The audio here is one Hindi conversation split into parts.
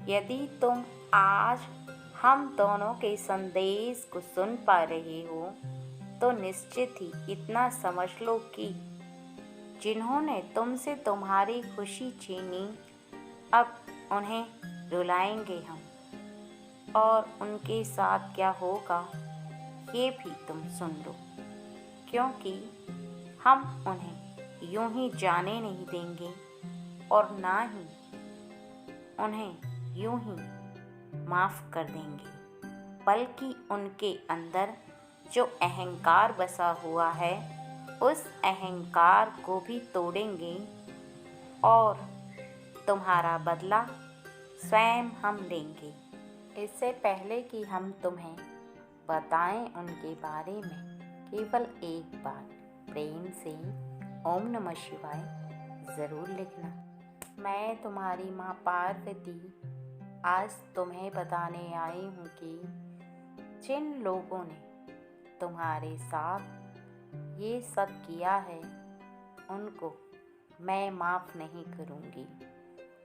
यदि तुम आज हम दोनों के संदेश को सुन पा रहे हो तो निश्चित ही इतना समझ लो कि जिन्होंने तुमसे तुम्हारी खुशी छीनी अब उन्हें रुलाएंगे हम, और उनके साथ क्या होगा ये भी तुम सुन लो, क्योंकि हम उन्हें यूं ही जाने नहीं देंगे और ना ही उन्हें यूं ही माफ़ कर देंगे, बल्कि उनके अंदर जो अहंकार बसा हुआ है उस अहंकार को भी तोड़ेंगे और तुम्हारा बदला स्वयं हम लेंगे। इससे पहले कि हम तुम्हें बताएं उनके बारे में, केवल एक बार प्रेम से ओम नमः शिवाय ज़रूर लिखना। मैं तुम्हारी माँ पार्वती आज तुम्हें बताने आई हूँ कि जिन लोगों ने तुम्हारे साथ ये सब किया है उनको मैं माफ़ नहीं करूँगी,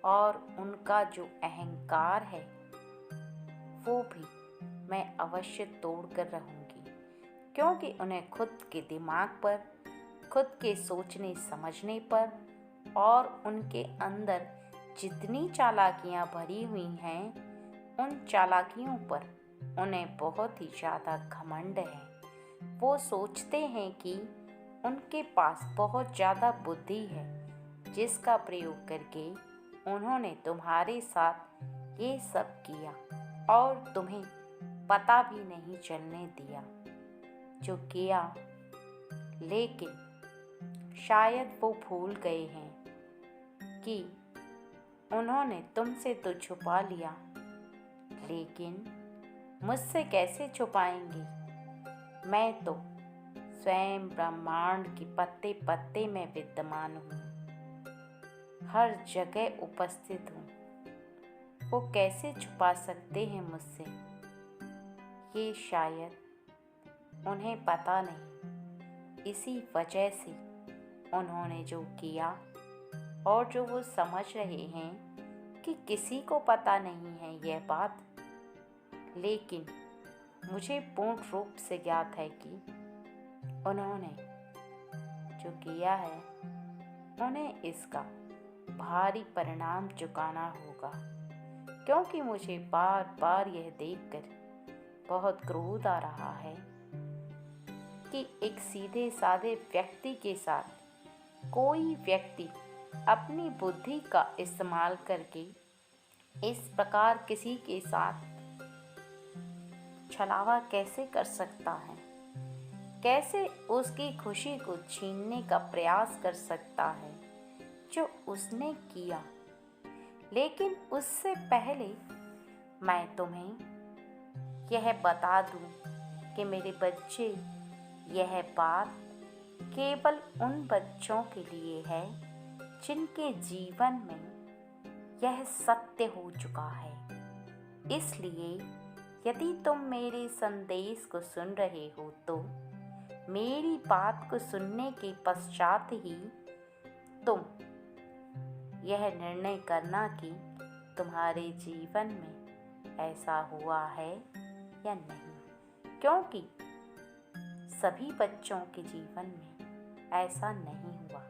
और उनका जो अहंकार है वो भी मैं अवश्य तोड़ कर रहूँगी, क्योंकि उन्हें खुद के दिमाग पर, खुद के सोचने समझने पर और उनके अंदर जितनी चालाकियाँ भरी हुई हैं उन चालाकियों पर उन्हें बहुत ही ज़्यादा घमंड है। वो सोचते हैं कि उनके पास बहुत ज़्यादा बुद्धि है, जिसका प्रयोग करके उन्होंने तुम्हारे साथ ये सब किया और तुम्हें पता भी नहीं चलने दिया जो किया। लेकिन शायद वो भूल गए हैं कि उन्होंने तुमसे तो छुपा लिया, लेकिन मुझसे कैसे छुपाएंगे? मैं तो स्वयं ब्रह्मांड के पत्ते पत्ते में विद्यमान हूँ, हर जगह उपस्थित हूँ। वो कैसे छुपा सकते हैं मुझसे? ये शायद उन्हें पता नहीं। इसी वजह से उन्होंने जो किया और जो वो समझ रहे हैं कि किसी को पता नहीं है यह बात, लेकिन मुझे पूर्ण रूप से ज्ञात है कि उन्होंने जो किया है उन्हें इसका भारी परिणाम चुकाना होगा, क्योंकि मुझे बार बार यह देखकर बहुत क्रोध आ रहा है कि एक सीधे साधे व्यक्ति के साथ कोई व्यक्ति अपनी बुद्धि का इस्तेमाल करके इस प्रकार किसी के साथ छलावा कैसे कर सकता है, कैसे उसकी खुशी को छीनने का प्रयास कर सकता है जो उसने किया। लेकिन उससे पहले मैं तुम्हें यह बता दूं कि मेरे बच्चे, यह बात केवल उन बच्चों के लिए है जिनके जीवन में यह सत्य हो चुका है। इसलिए यदि तुम मेरे संदेश को सुन रहे हो तो मेरी बात को सुनने के पश्चात ही तुम यह निर्णय करना कि तुम्हारे जीवन में ऐसा हुआ है या नहीं, क्योंकि सभी बच्चों के जीवन में ऐसा नहीं हुआ।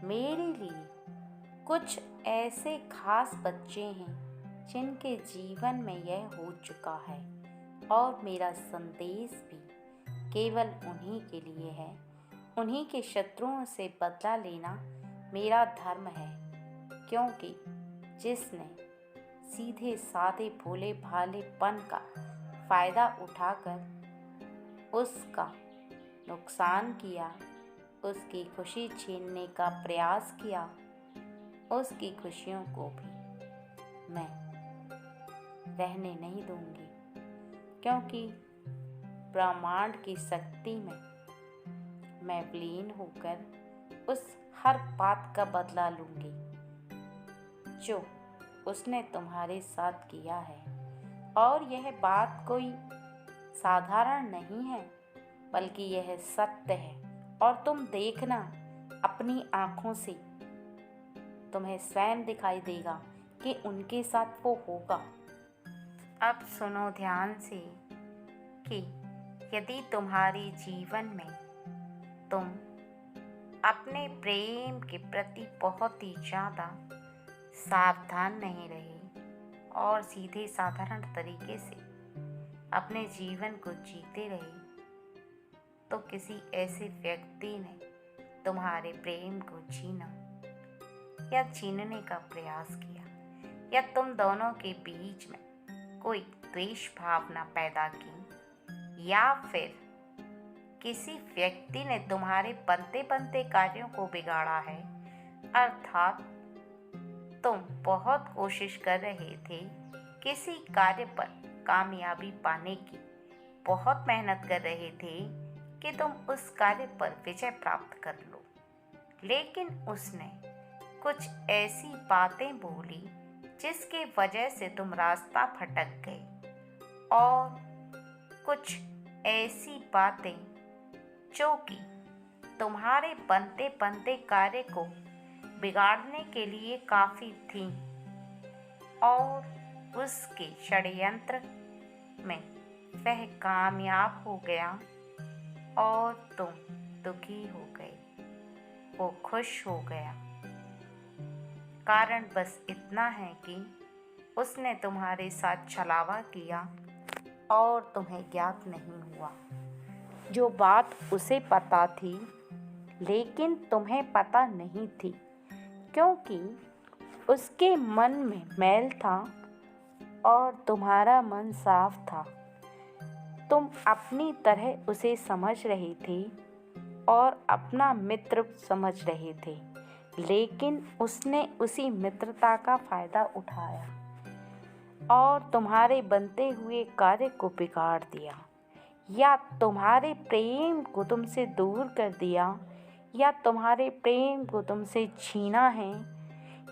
मेरे लिए कुछ ऐसे खास बच्चे हैं जिनके जीवन में यह हो चुका है, और मेरा संदेश भी केवल उन्हीं के लिए है। उन्हीं के शत्रुओं से बदला लेना मेरा धर्म है, क्योंकि जिसने सीधे साधे भोले भालेपन का फ़ायदा उठाकर उसका नुकसान किया, उसकी खुशी छीनने का प्रयास किया, उसकी खुशियों को भी मैं रहने नहीं दूंगी, क्योंकि ब्रह्मांड की शक्ति में मैं विलीन होकर उस हर बात का बदला लूंगी जो उसने तुम्हारे साथ किया है। और यह बात कोई साधारण नहीं है, बल्कि यह सत्य है, और तुम देखना अपनी आँखों से, तुम्हें स्वयं दिखाई देगा कि उनके साथ वो होगा। अब सुनो ध्यान से कि यदि तुम्हारे जीवन में तुम अपने प्रेम के प्रति बहुत ही ज़्यादा सावधान नहीं रहे और सीधे साधारण तरीके से अपने जीवन को जीते रहे, तो किसी ऐसे व्यक्ति ने तुम्हारे प्रेम को छीना या छीनने का प्रयास किया, या तुम दोनों के बीच में कोई द्वेष भावना पैदा की, या फिर किसी व्यक्ति ने तुम्हारे बनते बनते कार्यों को बिगाड़ा है। अर्थात तुम बहुत कोशिश कर रहे थे किसी कार्य पर कामयाबी पाने की, बहुत मेहनत कर रहे थे कि तुम उस कार्य पर विजय प्राप्त कर लो, लेकिन उसने कुछ ऐसी बातें बोली जिसके वजह से तुम रास्ता भटक गए, और कुछ ऐसी बातें जो कि तुम्हारे बनते बनते कार्य को बिगाड़ने के लिए काफ़ी थीं, और उसके षड्यंत्र में वह कामयाब हो गया और तुम दुखी हो गए, वो खुश हो गया। कारण बस इतना है कि उसने तुम्हारे साथ छलावा किया और तुम्हें ज्ञात नहीं हुआ। जो बात उसे पता थी लेकिन तुम्हें पता नहीं थी, क्योंकि उसके मन में मैल था और तुम्हारा मन साफ था। तुम अपनी तरह उसे समझ रहे थे और अपना मित्र समझ रहे थे, लेकिन उसने उसी मित्रता का फ़ायदा उठाया और तुम्हारे बनते हुए कार्य को बिगाड़ दिया, या तुम्हारे प्रेम को तुमसे दूर कर दिया, या तुम्हारे प्रेम को तुमसे छीना है।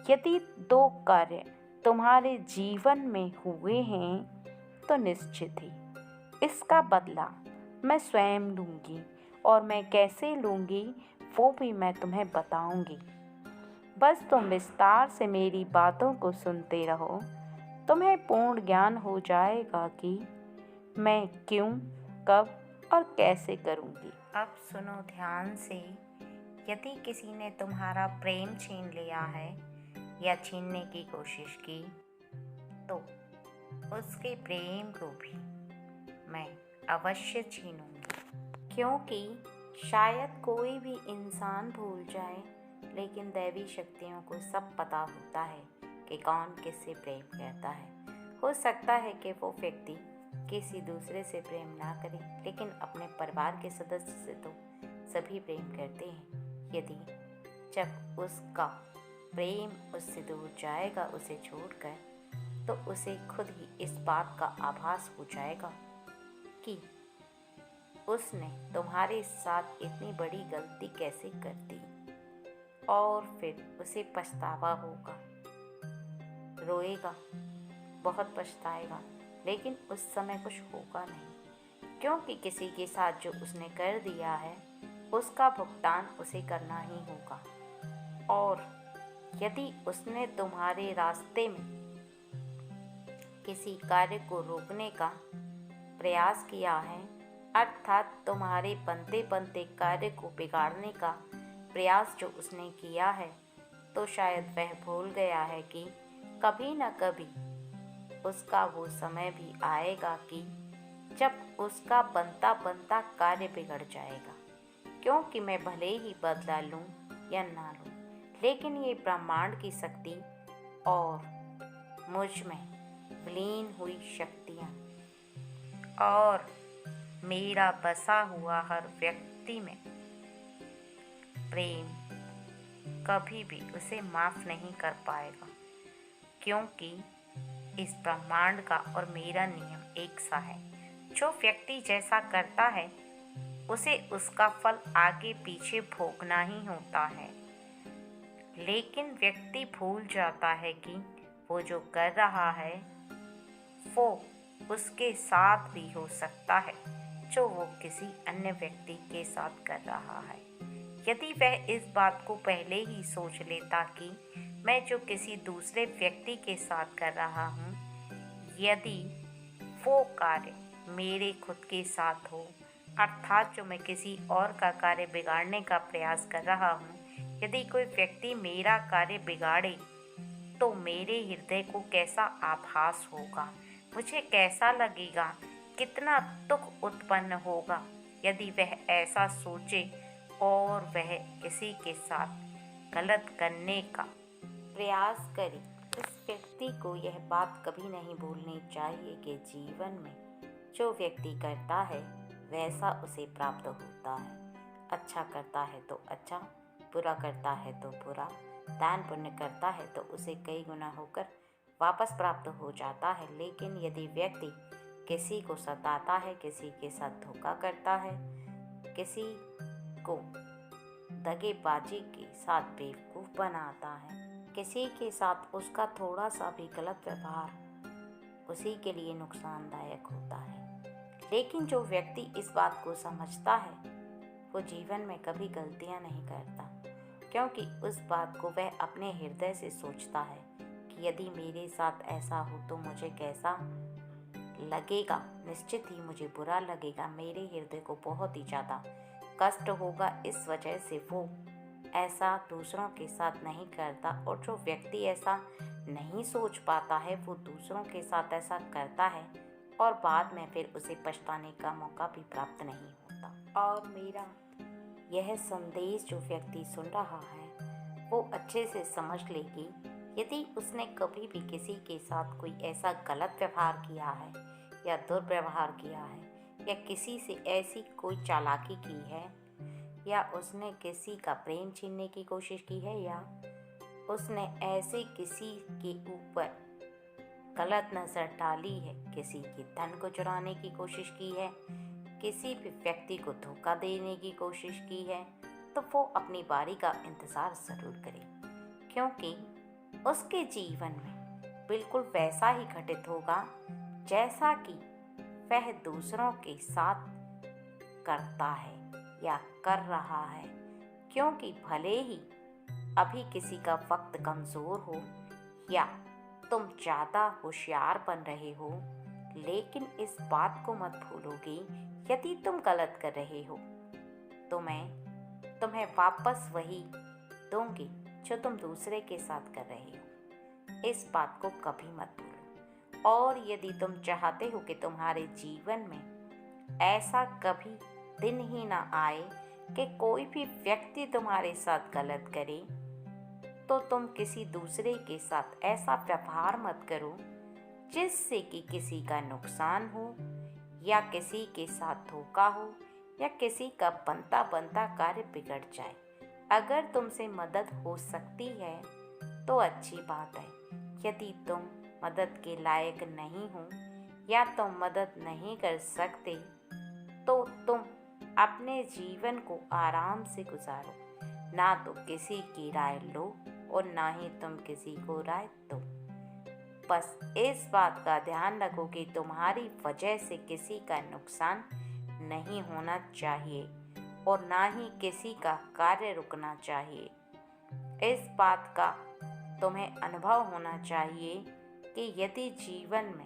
यदि दो कार्य तुम्हारे जीवन में हुए हैं तो निश्चित ही इसका बदला मैं स्वयं लूँगी, और मैं कैसे लूँगी वो भी मैं तुम्हें बताऊँगी। बस तुम विस्तार से मेरी बातों को सुनते रहो, तुम्हें पूर्ण ज्ञान हो जाएगा कि मैं क्यों, कब और कैसे करूँगी। अब सुनो ध्यान से, यदि किसी ने तुम्हारा प्रेम छीन लिया है या छीनने की कोशिश की, तो उसके प्रेम को भी मैं अवश्य छीनूंगी, क्योंकि शायद कोई भी इंसान भूल जाए, लेकिन दैवी शक्तियों को सब पता होता है कि कौन किससे प्रेम करता है। हो सकता है कि वो व्यक्ति किसी दूसरे से प्रेम ना करे, लेकिन अपने परिवार के सदस्य से तो सभी प्रेम करते हैं। यदि जब उसका प्रेम उससे दूर जाएगा, उसे छोड़कर, तो उसे खुद ही इस बात का आभास हो जाएगा कि उसने तुम्हारे साथ इतनी बड़ी गलती कैसे कर दी, और फिर उसे पछतावा होगा, रोएगा, बहुत पछताएगा, लेकिन उस समय कुछ होगा नहीं, क्योंकि किसी के साथ जो उसने कर दिया है उसका भुगतान उसे करना ही होगा। और यदि उसने तुम्हारे रास्ते में किसी कार्य को रोकने का प्रयास किया है, अर्थात तुम्हारे बनते बनते कार्य को बिगाड़ने का प्रयास जो उसने किया है, तो शायद वह भूल गया है कि कभी न कभी उसका वो समय भी आएगा कि जब उसका बनता बनता कार्य बिगड़ जाएगा। क्योंकि मैं भले ही बदला लूँ या ना लूँ, लेकिन ये ब्रह्मांड की शक्ति और मुझ में विलीन हुई शक्तियाँ और मेरा बसा हुआ हर व्यक्ति में प्रेम कभी भी उसे माफ़ नहीं कर पाएगा, क्योंकि इस ब्रह्मांड का और मेरा नियम एक सा है। जो व्यक्ति जैसा करता है उसे उसका फल आगे पीछे भोगना ही होता है, लेकिन व्यक्ति भूल जाता है कि वो जो कर रहा है वो उसके साथ भी हो सकता है जो वो किसी अन्य व्यक्ति के साथ कर रहा है। यदि वह इस बात को पहले ही सोच लेता कि मैं जो किसी दूसरे व्यक्ति के साथ कर रहा हूँ, यदि वो कार्य मेरे खुद के साथ हो, अर्थात जो मैं किसी और का कार्य बिगाड़ने का प्रयास कर रहा हूँ, यदि कोई व्यक्ति मेरा कार्य बिगाड़े तो मेरे हृदय को कैसा आभास होगा, मुझे कैसा लगेगा, कितना दुख उत्पन्न होगा यदि वह ऐसा सोचे और वह किसी के साथ गलत करने का प्रयास करे। इस व्यक्ति को यह बात कभी नहीं भूलनी चाहिए कि जीवन में जो व्यक्ति करता है वैसा उसे प्राप्त होता है। अच्छा करता है तो अच्छा, बुरा करता है तो बुरा, दान पुण्य करता है तो उसे कई गुना होकर वापस प्राप्त हो जाता है। लेकिन यदि व्यक्ति किसी को सताता है, किसी के साथ धोखा करता है, किसी को दगेबाजी के साथ बेवकूफ़ बनाता है, किसी के साथ उसका थोड़ा सा भी गलत व्यवहार उसी के लिए नुकसानदायक होता है। लेकिन जो व्यक्ति इस बात को समझता है वो जीवन में कभी गलतियां नहीं करता, क्योंकि उस बात को वह अपने हृदय से सोचता है कि यदि मेरे साथ ऐसा हो तो मुझे कैसा लगेगा। निश्चित ही मुझे बुरा लगेगा, मेरे हृदय को बहुत ही ज़्यादा कष्ट होगा। इस वजह से वो ऐसा दूसरों के साथ नहीं करता, और जो व्यक्ति ऐसा नहीं सोच पाता है वो दूसरों के साथ ऐसा करता है और बाद में फिर उसे पछताने का मौका भी प्राप्त नहीं होता। और मेरा यह संदेश जो व्यक्ति सुन रहा है वो अच्छे से समझ ले कि यदि उसने कभी भी किसी के साथ कोई ऐसा गलत व्यवहार किया है या दुर्व्यवहार किया है, या किसी से ऐसी कोई चालाकी की है, या उसने किसी का प्रेम छीनने की कोशिश की है, या उसने ऐसे किसी के ऊपर गलत नज़र डाली है, किसी के धन को चुराने की कोशिश की है, किसी भी व्यक्ति को धोखा देने की कोशिश की है, तो वो अपनी बारी का इंतज़ार ज़रूर करे, क्योंकि उसके जीवन में बिल्कुल वैसा ही घटित होगा जैसा कि वह दूसरों के साथ करता है या कर रहा है। क्योंकि भले ही अभी किसी का वक्त कमज़ोर हो या तुम ज़्यादा होशियार बन रहे हो, लेकिन इस बात को मत भूलोगे यदि तुम गलत कर रहे हो तो मैं तुम्हें वापस वही दूंगी जो तुम दूसरे के साथ कर रहे हो। इस बात को कभी मत भूलो। और यदि तुम चाहते हो कि तुम्हारे जीवन में ऐसा कभी दिन ही ना आए कि कोई भी व्यक्ति तुम्हारे साथ गलत करे, तो तुम किसी दूसरे के साथ ऐसा व्यवहार मत करो जिससे कि किसी का नुकसान हो, या किसी के साथ धोखा हो, या किसी का बनता बनता कार्य बिगड़ जाए। अगर तुमसे मदद हो सकती है तो अच्छी बात है। यदि तुम मदद के लायक नहीं हो या तुम मदद नहीं कर सकते तो तुम अपने जीवन को आराम से गुजारो, ना तो किसी की राय लो और ना ही तुम किसी को राय दो। बस इस बात का ध्यान रखो कि तुम्हारी वजह से किसी का नुकसान नहीं होना चाहिए और ना ही किसी का कार्य रुकना चाहिए। इस बात का तुम्हें अनुभव होना चाहिए कि यदि जीवन में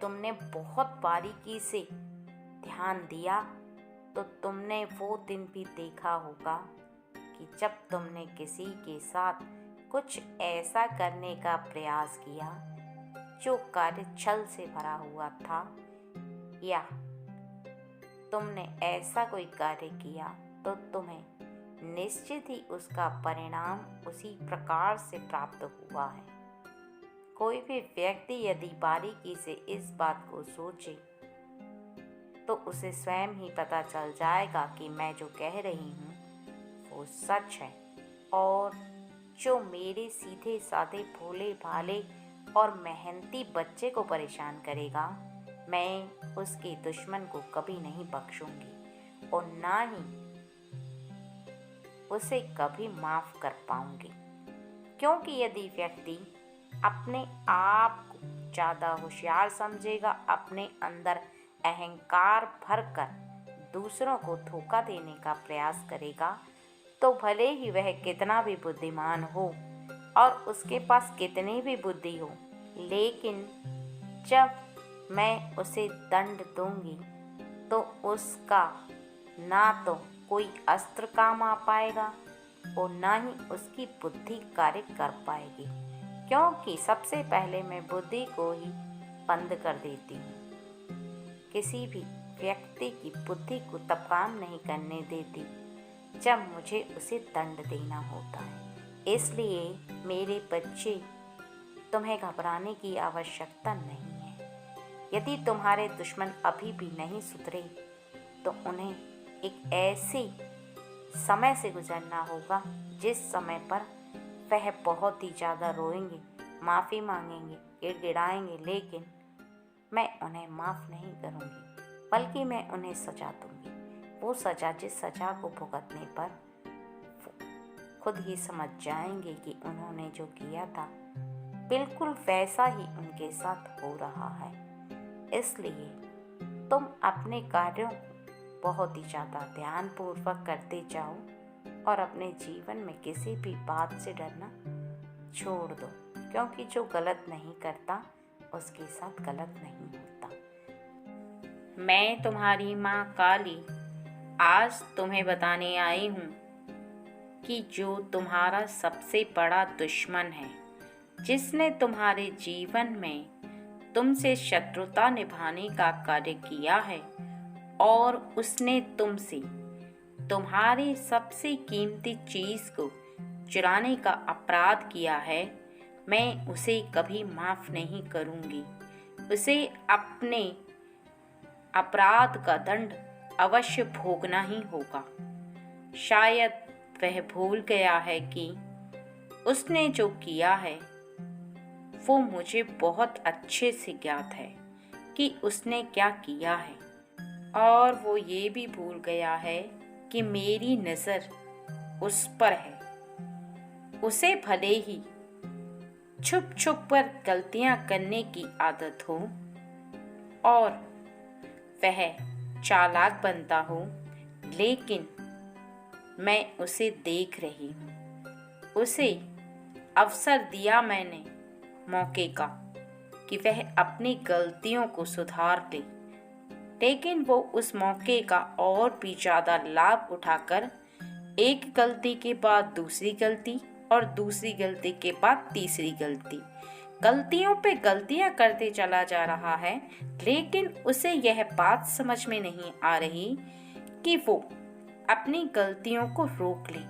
तुमने बहुत बारीकी से ध्यान दिया तो तुमने वो दिन भी देखा होगा कि जब तुमने किसी के साथ कुछ ऐसा करने का प्रयास किया जो कार्य छल से भरा हुआ था, या तुमने ऐसा कोई कार्य किया तो तुम्हें निश्चित ही उसका परिणाम उसी प्रकार से प्राप्त हुआ है। कोई भी व्यक्ति यदि बारीकी से इस बात को सोचे तो उसे स्वयं ही पता चल जाएगा कि मैं जो कह रही हूँ वो सच है, और जो मेरे सीधे साधे भोले भाले और मेहनती बच्चे को परेशान करेगा, मैं उसके दुश्मन को कभी नहीं बख्शूंगी और ना ही उसे कभी माफ़ कर पाऊंगी। क्योंकि यदि व्यक्ति अपने आप को ज़्यादा होशियार समझेगा, अपने अंदर अहंकार भरकर दूसरों को धोखा देने का प्रयास करेगा, तो भले ही वह कितना भी बुद्धिमान हो, और उसके पास कितनी भी बुद्धि हो, लेकिन जब मैं उसे दंड दूंगी तो उसका ना तो कोई अस्त्र काम आ पाएगा और ना ही उसकी बुद्धि कार्य कर पाएगी, क्योंकि सबसे पहले मैं बुद्धि को ही बंद कर देती हूँ। किसी भी व्यक्ति की बुद्धि को तब काम नहीं करने देती जब मुझे उसे दंड देना होता है। इसलिए मेरे बच्चे, तुम्हें घबराने की आवश्यकता नहीं है। यदि तुम्हारे दुश्मन अभी भी नहीं सुधरे तो उन्हें एक ऐसे समय से गुजरना होगा जिस समय पर वह बहुत ही ज़्यादा रोएंगे, माफ़ी मांगेंगे, गिड़गिड़ाएंगे, लेकिन मैं उन्हें माफ़ नहीं करूँगी, बल्कि मैं उन्हें सज़ा दूँगी। वो सज़ा जिस सज़ा को भुगतने पर खुद ही समझ जाएंगे कि उन्होंने जो किया था बिल्कुल वैसा ही उनके साथ हो रहा है। इसलिए तुम अपने कार्यों को बहुत ही ज़्यादा ध्यानपूर्वक करते जाओ और अपने जीवन में किसी भी बात से डरना छोड़ दो, क्योंकि जो गलत नहीं करता उसके साथ गलत नहीं होता। मैं तुम्हारी माँ काली आज तुम्हें बताने आई हूँ कि जो तुम्हारा सबसे बड़ा दुश्मन है, जिसने तुम्हारे जीवन में तुमसे शत्रुता निभाने का कार्य किया है और उसने तुमसे तुम्हारी सबसे कीमती चीज़ को चुराने का अपराध किया है, मैं उसे कभी माफ़ नहीं करूँगी। उसे अपने अपराध का दंड अवश्य भोगना ही होगा। शायद वह भूल गया है कि उसने जो किया है वो मुझे बहुत अच्छे से ज्ञात है कि उसने क्या किया है, और वो ये भी भूल गया है कि मेरी नज़र उस पर है। उसे भले ही छुप छुप कर गलतियां करने की आदत हो और वह चालाक बनता हो, लेकिन मैं उसे देख रही हूँ। उसे अवसर दिया मैंने मौके का कि वह अपनी गलतियों को सुधार ले, लेकिन वो उस मौके का और भी ज़्यादा लाभ उठाकर एक गलती के बाद दूसरी गलती और दूसरी गलती के बाद तीसरी गलती, गलतियों पे गलतियां करते चला जा रहा है। लेकिन उसे यह बात समझ में नहीं आ रही कि वो अपनी गलतियों को रोक ले।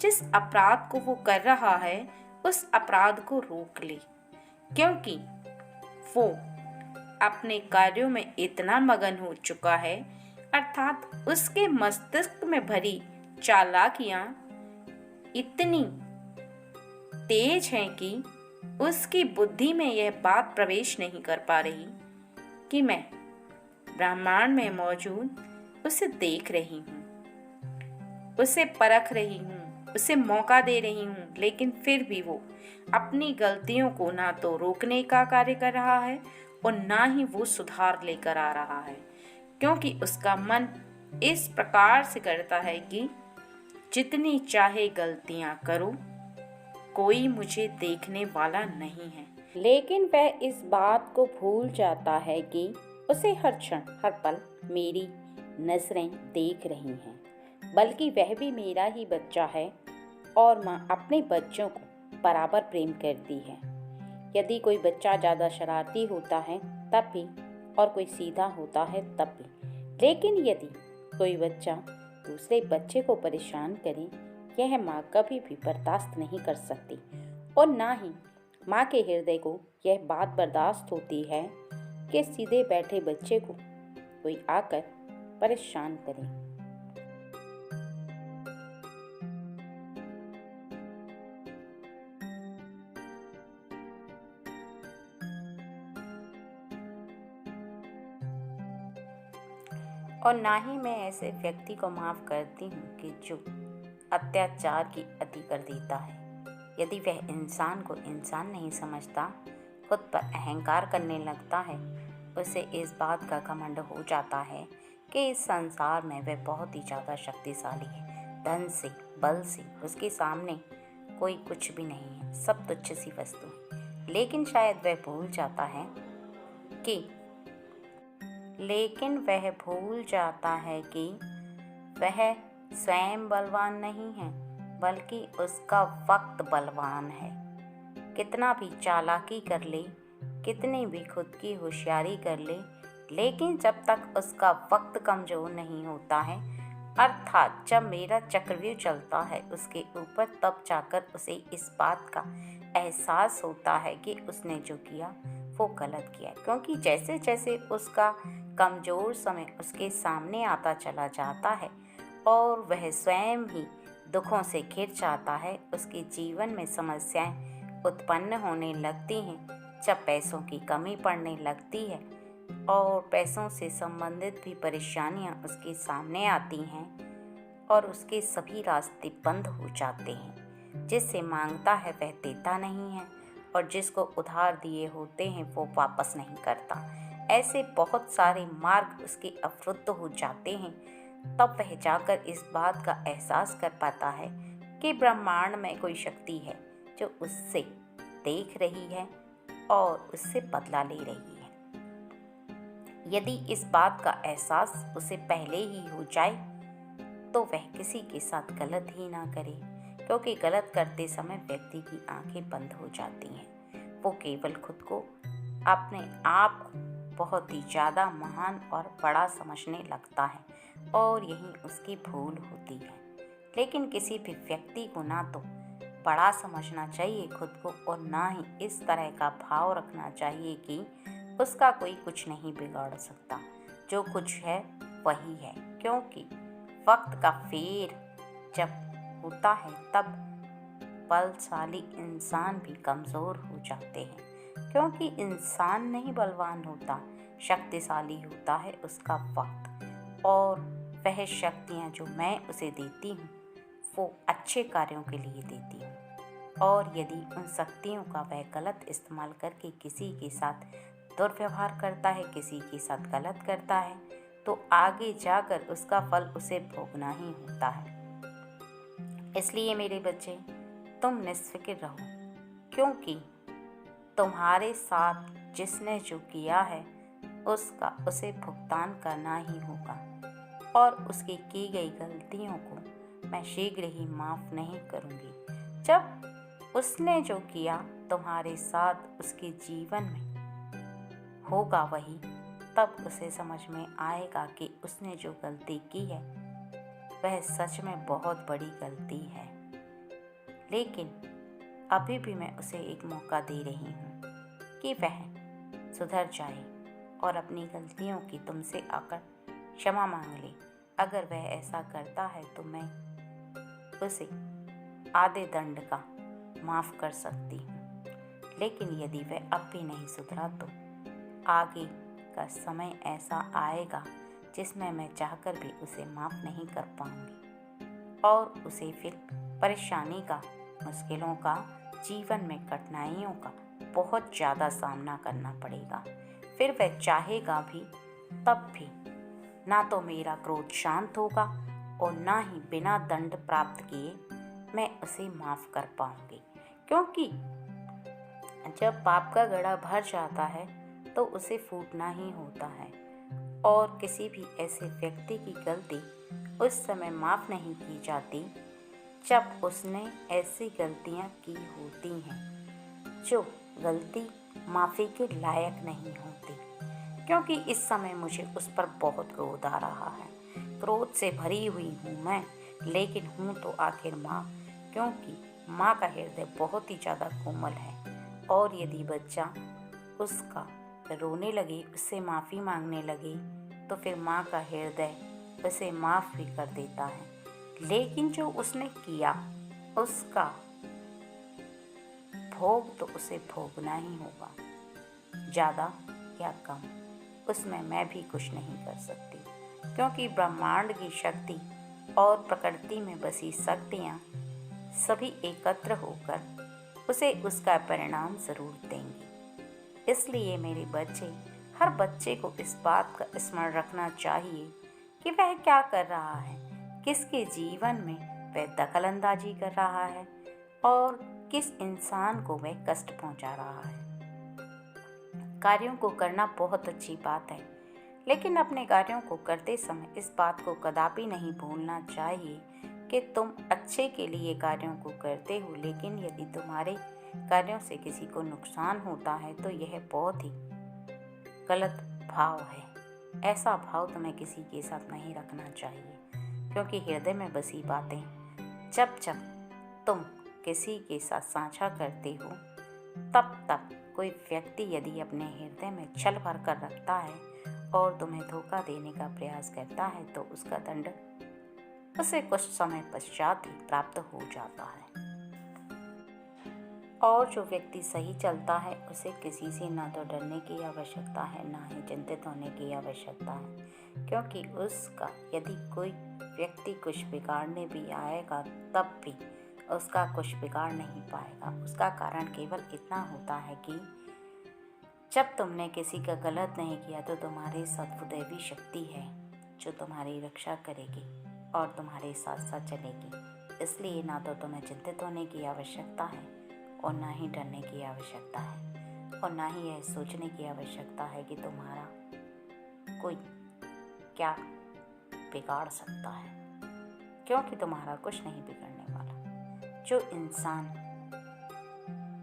जिस अपराध को वो कर रहा है उस अपराध को रोक ले, क्योंकि वो अपने कार्यों में इतना मगन हो चुका है, अर्थात उसके मस्तिष्क में भरी चालाकियां इतनी तेज हैं कि उसकी बुद्धि में यह बात प्रवेश नहीं कर पा रही कि मैं ब्रह्मांड में मौजूद उसे देख रही हूँ, उसे परख रही हूँ, उसे मौका दे रही हूँ, लेकिन फिर भी वो अपनी गलतियों को ना तो रोकने का कार्य कर रहा है और ना ही वो सुधार लेकर आ रहा है, क्योंकि उसका मन इस प्रकार से करता है कि जितनी चाहे गलतियाँ करो, कोई मुझे देखने वाला नहीं है। लेकिन वह इस बात को भूल जाता है कि उसे हर क्षण हर पल मेरी नजरें देख रही हैं, बल्कि वह भी मेरा ही बच्चा है और माँ अपने बच्चों को बराबर प्रेम करती है। यदि कोई बच्चा ज़्यादा शरारती होता है तब भी, और कोई सीधा होता है तब भी, लेकिन यदि कोई बच्चा दूसरे बच्चे को परेशान करे, यह माँ कभी भी बर्दाश्त नहीं कर सकती और ना ही माँ के हृदय को यह बात बर्दाश्त होती है कि सीधे बैठे बच्चे को कोई आकर परेशान करे। और ना ही मैं ऐसे व्यक्ति को माफ़ करती हूँ कि जो अत्याचार की अति कर देता है। यदि वह इंसान को इंसान नहीं समझता, खुद पर अहंकार करने लगता है, उसे इस बात का घमंड हो जाता है कि इस संसार में वह बहुत ही ज़्यादा शक्तिशाली है। धन से, बल से उसके सामने कोई कुछ भी नहीं है। सब तुच्छ सी वस्तु, लेकिन शायद वह भूल जाता है कि वह स्वयं बलवान नहीं है, बल्कि उसका वक्त बलवान है। कितना भी चालाकी कर ले, कितनी भी खुद की होशियारी कर ले, लेकिन जब तक उसका वक्त कमज़ोर नहीं होता है, अर्थात जब मेरा चक्रव्यूह चलता है उसके ऊपर, तब जाकर उसे इस बात का एहसास होता है कि उसने जो किया वो गलत किया। क्योंकि जैसे जैसे उसका कमज़ोर समय उसके सामने आता चला जाता है और वह स्वयं ही दुखों से घिर जाता है, उसके जीवन में समस्याएं उत्पन्न होने लगती हैं। जब पैसों की कमी पड़ने लगती है और पैसों से संबंधित भी परेशानियां उसके सामने आती हैं और उसके सभी रास्ते बंद हो जाते हैं। जिससे मांगता है वह देता नहीं है और जिसको उधार दिए होते हैं वो वापस नहीं करता। ऐसे बहुत सारे मार्ग उसके अवरुद्ध हो जाते हैं। तब वह जाकर इस बात का एहसास कर पाता है कि ब्रह्मांड में कोई शक्ति है जो उससे देख रही है और उससे बदला ले रही है। यदि इस बात का एहसास उसे पहले ही हो जाए तो वह किसी के साथ गलत ही ना करे, क्योंकि गलत करते समय व्यक्ति की आंखें बंद हो जाती हैं। वो केवल खुद को, अपने आप को बहुत ही ज़्यादा महान और बड़ा समझने लगता है और यही उसकी भूल होती है। लेकिन किसी भी व्यक्ति को ना तो बड़ा समझना चाहिए खुद को और ना ही इस तरह का भाव रखना चाहिए कि उसका कोई कुछ नहीं बिगाड़ सकता। जो कुछ है वही है, क्योंकि वक्त का फेर जब होता है तब बलशाली इंसान भी कमज़ोर हो जाते हैं, क्योंकि इंसान नहीं बलवान होता, शक्तिशाली होता है उसका वक्त। और वह शक्तियाँ जो मैं उसे देती हूँ वो अच्छे कार्यों के लिए देती हूँ, और यदि उन शक्तियों का वह गलत इस्तेमाल करके किसी के साथ दुर्व्यवहार करता है, किसी के साथ गलत करता है, तो आगे जाकर उसका फल उसे भोगना ही होता है। इसलिए मेरे बच्चे, तुम निश्चिंत रहो, क्योंकि तुम्हारे साथ जिसने जो किया है उसका उसे भुगतान करना ही होगा, और उसकी की गई गलतियों को मैं शीघ्र ही माफ़ नहीं करूँगी। जब उसने जो किया तुम्हारे साथ उसके जीवन में होगा वही, तब उसे समझ में आएगा कि उसने जो गलती की है वह सच में बहुत बड़ी गलती है। लेकिन अभी भी मैं उसे एक मौका दे रही हूँ कि वह सुधर जाए और अपनी गलतियों की तुमसे आकर क्षमा मांग ले। अगर वह ऐसा करता है तो मैं उसे आधे दंड का माफ़ कर सकती हूँ। लेकिन यदि वह अब भी नहीं सुधरा तो आगे का समय ऐसा आएगा जिसमें मैं चाहकर भी उसे माफ़ नहीं कर पाऊंगी, और उसे फिर परेशानी का, मुश्किलों का, जीवन में कठिनाइयों का बहुत ज़्यादा सामना करना पड़ेगा। फिर वह चाहेगा भी तब भी ना तो मेरा क्रोध शांत होगा और ना ही बिना दंड प्राप्त किए मैं उसे माफ़ कर पाऊंगी। क्योंकि जब पाप का घड़ा भर जाता है तो उसे फूटना ही होता है, और किसी भी ऐसे व्यक्ति की गलती उस समय माफ़ नहीं की जाती जब उसने ऐसी गलतियां की होती हैं जो गलती माफ़ी के लायक नहीं होती। क्योंकि इस समय मुझे उस पर बहुत क्रोध आ रहा है, क्रोध से भरी हुई हूँ मैं, लेकिन हूँ तो आखिर माँ, क्योंकि माँ का हृदय बहुत ही ज़्यादा कोमल है, और यदि बच्चा उसका रोने लगे, उससे माफ़ी मांगने लगे, तो फिर माँ का हृदय उसे माफ़ भी कर देता है। लेकिन जो उसने किया उसका भोग तो उसे भोगना ही होगा, ज़्यादा या कम उसमें मैं भी कुछ नहीं कर सकती, क्योंकि ब्रह्मांड की शक्ति और प्रकृति में बसी शक्तियाँ सभी एकत्र होकर उसे उसका परिणाम ज़रूर देंगी। इसलिए मेरे बच्चे, हर बच्चे को इस बात का स्मरण रखना चाहिए कि वह क्या कर रहा है, किसके जीवन में वह दखलंदाजी कर रहा है और किस इंसान को वह कष्ट पहुंचा रहा है। कार्यों को करना बहुत अच्छी बात है, लेकिन अपने कार्यों को करते समय इस बात को कदापि नहीं भूलना चाहिए कि तुम अच्छे के लिए कार्यों को करते हो, लेकिन यदि तुम्हारे कार्यों से किसी को नुकसान होता है तो यह बहुत ही गलत भाव है। ऐसा भाव तुम्हें किसी के साथ नहीं रखना चाहिए, क्योंकि हृदय में बसी बातें जब जब तुम किसी के साथ साझा करते हो, तब कोई व्यक्ति यदि अपने हृदय में छल भर कर रखता है और तुम्हें धोखा देने का प्रयास करता है तो उसका दंड उसे कुछ समय पश्चात ही प्राप्त हो जाता है। और जो व्यक्ति सही चलता है उसे किसी से ना तो डरने की आवश्यकता है, ना ही चिंतित होने की आवश्यकता है, क्योंकि उसका यदि कोई व्यक्ति कुछ बिगाड़ने भी आएगा तब भी उसका कुछ बिगाड़ नहीं पाएगा। उसका कारण केवल इतना होता है कि जब तुमने किसी का गलत नहीं किया तो तुम्हारे साथ वो दैवी शक्ति है जो तुम्हारी रक्षा करेगी और तुम्हारे साथ साथ चलेगी। इसलिए ना तो तुम्हें चिंतित होने की आवश्यकता है और ना ही डरने की आवश्यकता है, और ना ही यह सोचने की आवश्यकता है कि तुम्हारा कोई क्या बिगाड़ सकता है, क्योंकि तुम्हारा कुछ नहीं बिगड़ने वाला। जो इंसान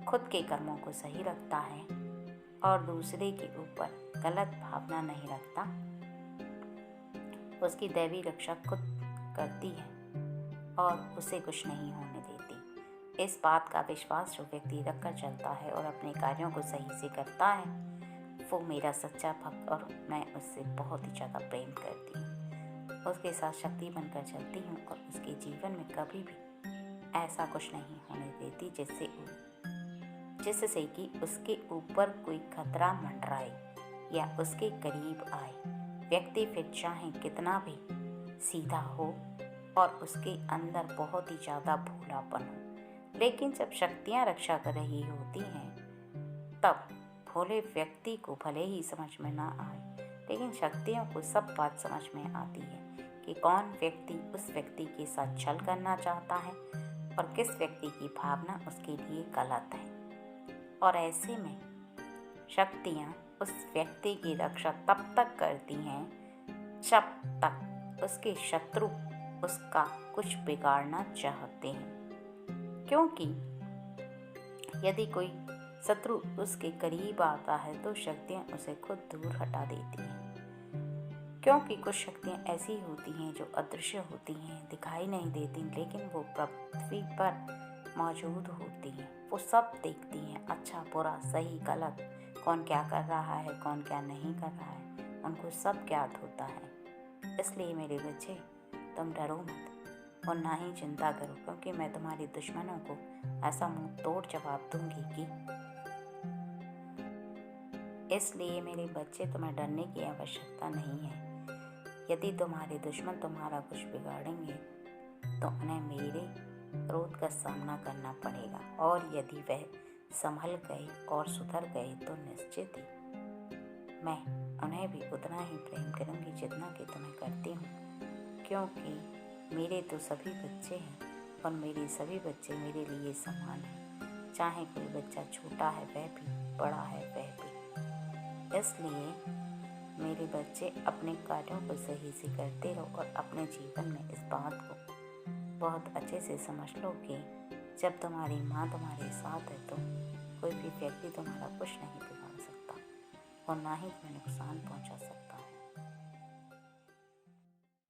खुद के कर्मों को सही रखता है और दूसरे के ऊपर गलत भावना नहीं रखता, उसकी दैवी रक्षा खुद करती है और उसे कुछ नहीं होने देती। इस बात का विश्वास जो व्यक्ति रखकर चलता है और अपने कार्यों को सही से करता है, वो मेरा सच्चा भक्त और मैं उससे बहुत ही ज़्यादा प्रेम करती हूँ। उसके साथ शक्ति बनकर चलती हूँ और उसके जीवन में कभी भी ऐसा कुछ नहीं होने देती जिससे कि उसके ऊपर कोई खतरा मंडराए या उसके करीब आए। व्यक्ति फिर चाहे कितना भी सीधा हो और उसके अंदर बहुत ही ज़्यादा भोलापन हो, लेकिन जब शक्तियाँ रक्षा कर रही होती हैं तब भोले व्यक्ति को भले ही समझ में ना आए, लेकिन शक्तियों को सब बात समझ में आती है कि कौन व्यक्ति उस व्यक्ति के साथ छल करना चाहता है और किस व्यक्ति की भावना उसके लिए गलत है। और ऐसे में शक्तियाँ उस व्यक्ति की रक्षा तब तक करती हैं जब तक उसके शत्रु उसका कुछ बिगाड़ना चाहते हैं, क्योंकि यदि कोई शत्रु उसके करीब आता है तो शक्तियाँ उसे खुद दूर हटा देती हैं। क्योंकि कुछ शक्तियाँ ऐसी होती हैं जो अदृश्य होती हैं, दिखाई नहीं देती, लेकिन वो पृथ्वी पर मौजूद होती हैं। वो सब देखती हैं, अच्छा बुरा सही गलत, कौन क्या कर रहा है कौन क्या नहीं कर रहा है, उनको सब ज्ञात होता है। इसलिए मेरे बच्चे, तुम डरो मत और ना ही चिंता करो, क्योंकि मैं तुम्हारे दुश्मनों को ऐसा मुंह तोड़ जवाब दूंगी कि इसलिए मेरे बच्चे, तुम्हें डरने की आवश्यकता नहीं है। यदि तुम्हारे दुश्मन तुम्हारा कुछ बिगाड़ेंगे तो उन्हें मेरे क्रोध का सामना करना पड़ेगा, और यदि वह संभल गए और सुधर गए तो निश्चित ही मैं उन्हें भी उतना ही प्रेम करूंगी जितना कि तुम्हें करती हूँ, क्योंकि मेरे तो सभी बच्चे हैं और मेरे सभी बच्चे मेरे लिए समान हैं। चाहे कोई बच्चा छोटा है वह भी, बड़ा है वह भी। इसलिए मेरे बच्चे, अपने कार्यों को सही से करते रहो और अपने जीवन में इस बात को बहुत अच्छे से समझ लो कि जब तुम्हारी माँ तुम्हारे साथ है तो कोई भी व्यक्ति तुम्हारा कुछ नहीं बिगाड़ सकता और ना ही तुम्हें नुकसान पहुँचा